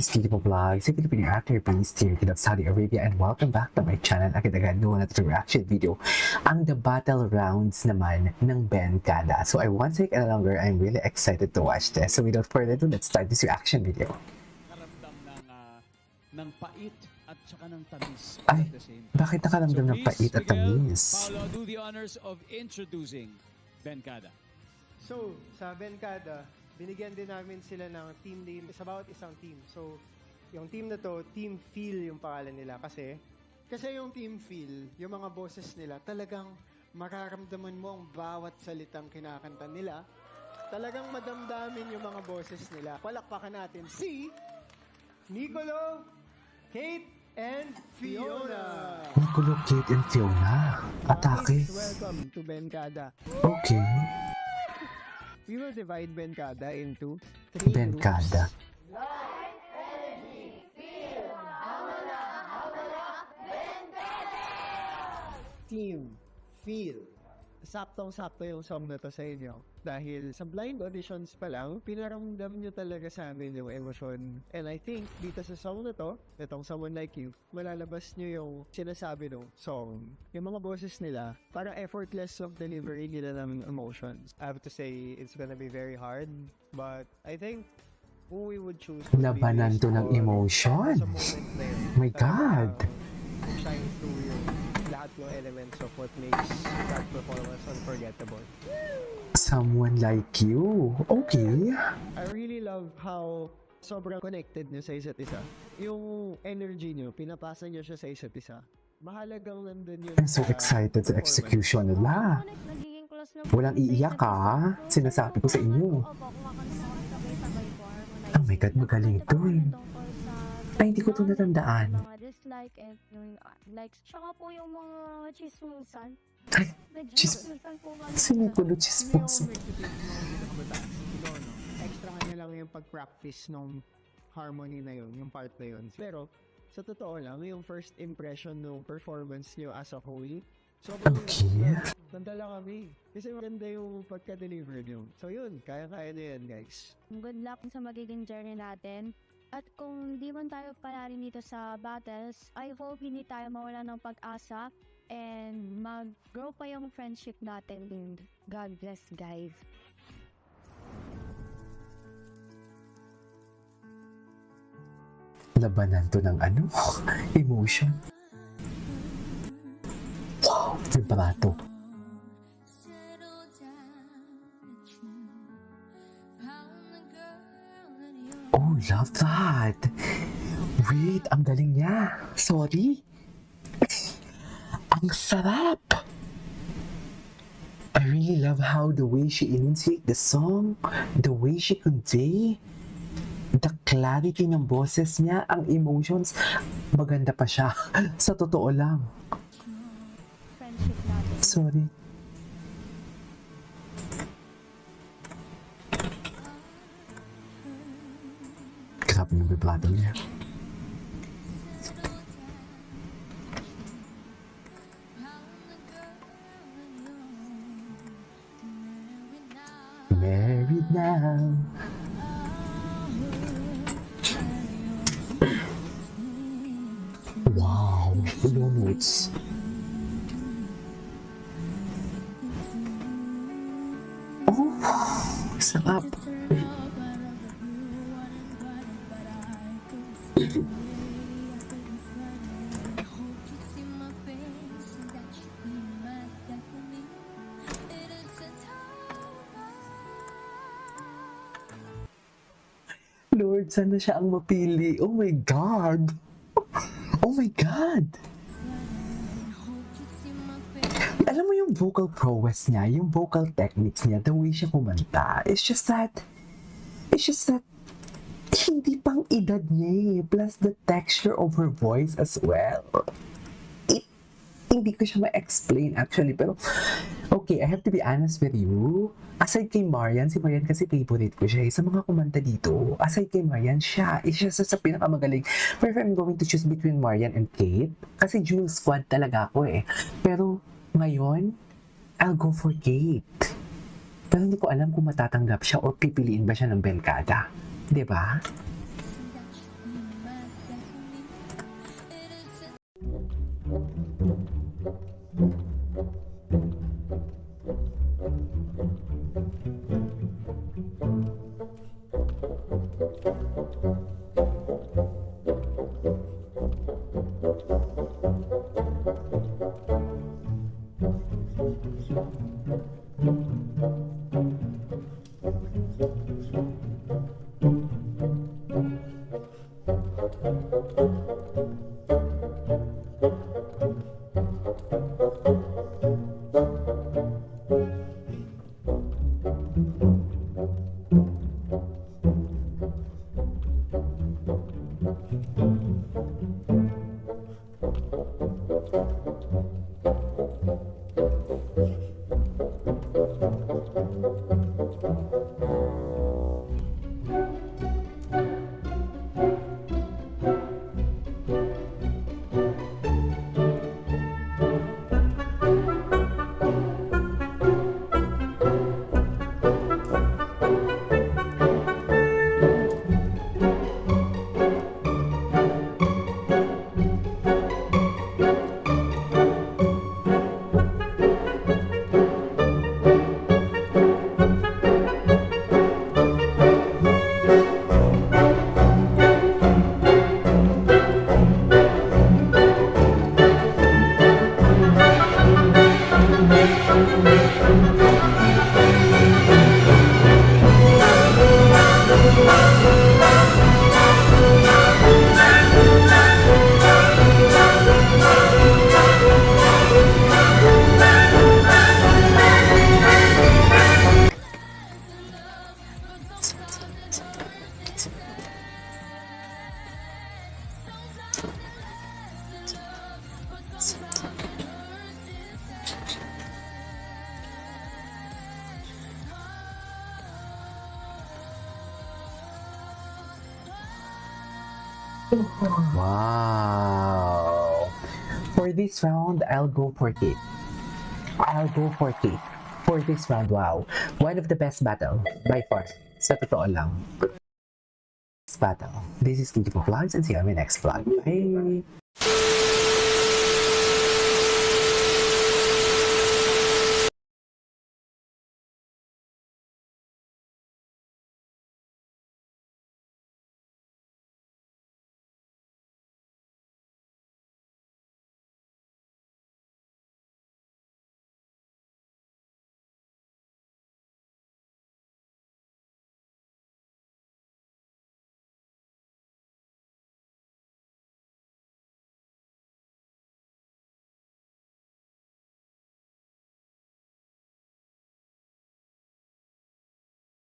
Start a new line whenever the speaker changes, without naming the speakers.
is Kiki Vlogs, a Filipino actor based here in Saudi Arabia, and welcome back to my channel. Agad-agad doon natin yung reaction video. Ang The Battle Rounds naman ng Benkada. So I won't take any longer. I'm really excited to watch this. So without further ado, let's start this reaction video.
Nakaramdam ng pait at saka ng tamis
Ay,
at the same time.
bakit nakaramdam ng pait at tamis?
Paolo, do the honors of introducing Benkada.
So, sa Benkada, binigyan din namin sila ng team name sa bawat isang team. So, yung team na to, Team Feel yung pangalan nila. Kasi yung Team Feel, yung mga boses nila, talagang mararamdaman mo ang bawat salitang kinakanta nila. Talagang madamdamin yung mga boses nila. Palakpakan natin si Nicolo, Kate, and Fiona.
Nicolo, Kate, and Fiona. Atake.
Welcome to Benkada.
Okay.
We will divide Benkada into 3
Benkada.
Team Feel. Saktong-sakto yung song na to sa inyo. Dahil sa blind auditions pa lang, pinaramdam nyo talaga sa amin yung emosyon. And I think, dito sa song na to, itong Someone Like You, malalabas nyo yung sinasabi ng song. Yung mga boses nila, parang effortless of delivery nila ng emotions. I have to say, it's gonna be very hard. But I think, who we would choose would be
Labanan
based
to ng
on
emotion.
sa moment na yun.
My God.
Shine through yung lahat ng elements of what makes that performance unforgettable.
Someone Like You. Okay.
I really love how sobrang connected nyo sa isa't isa. Yung energy nyo, pinapasa nyo siya sa isa't isa. Mahalagang nandun yun.
I'm so excited sa execution nila. Walang iiyak ka. Sinasabi ko sa inyo. Oh my God, magaling to eh. Ay, hindi ko ito natandaan.
Mga dislike and yung likes. Tsaka po yung mga chismosan.
Ay,
Medyo
chismosan.
po nga.
Si Nicolo Chismosa.
Extra ka na lang yung pag-practice ng harmony na yun, yung part na yun. Pero, sa totoo lang, yung first impression ng performance nyo as a whole, sobrang
Okay.
ganda lang kami. Kasi maganda yung pagka-deliver nyo. So yun, kaya-kaya na yan, guys.
Good luck sa magiging journey natin. At kung di man tayo palari dito sa battles, I hope hindi tayo mawala ng pag-asa and mag-grow pa yung friendship natin. And God bless, guys.
Labanan to ng ano? Emotion. Wow, vibrato. Oh, love that. Wait, ang galing niya. Sorry. Ang sarap. I really love how the way she enunciate the song, the way she convey, the clarity ng boses niya, ang emotions, maganda pa siya. Sa totoo lang.
Friendship natin.
Sorry. Grabe yung vibrato niya. Married now. Wow, low notes. Oh, sarap. Lord, sana siya ang mapili. Oh my God! Oh my God! Alam mo yung vocal prowess niya, yung vocal techniques niya, the way siya kumanta, it's just that, hindi pang edad niya eh. Plus the texture of her voice as well. Hindi ko siya ma-explain actually, pero okay, I have to be honest with you. Aside kay Marian, si Marian kasi favorite ko siya. Sa mga kumanta dito, aside kay Marian, siya sa pinakamagaling. But if I'm going to choose between Marian and Kate, kasi Jewel Squad talaga ako eh. Pero ngayon, I'll go for Kate. Pero hindi ko alam kung matatanggap siya o pipiliin ba siya ng Benkada. Diba? Wow. For this round, I'll go for Kate. I'll go for Kate. For this round, wow. One of the best battle, by far. Sa totoo lang. Best battle. This is Kiki Vlogs and see you on my next vlog. Bye!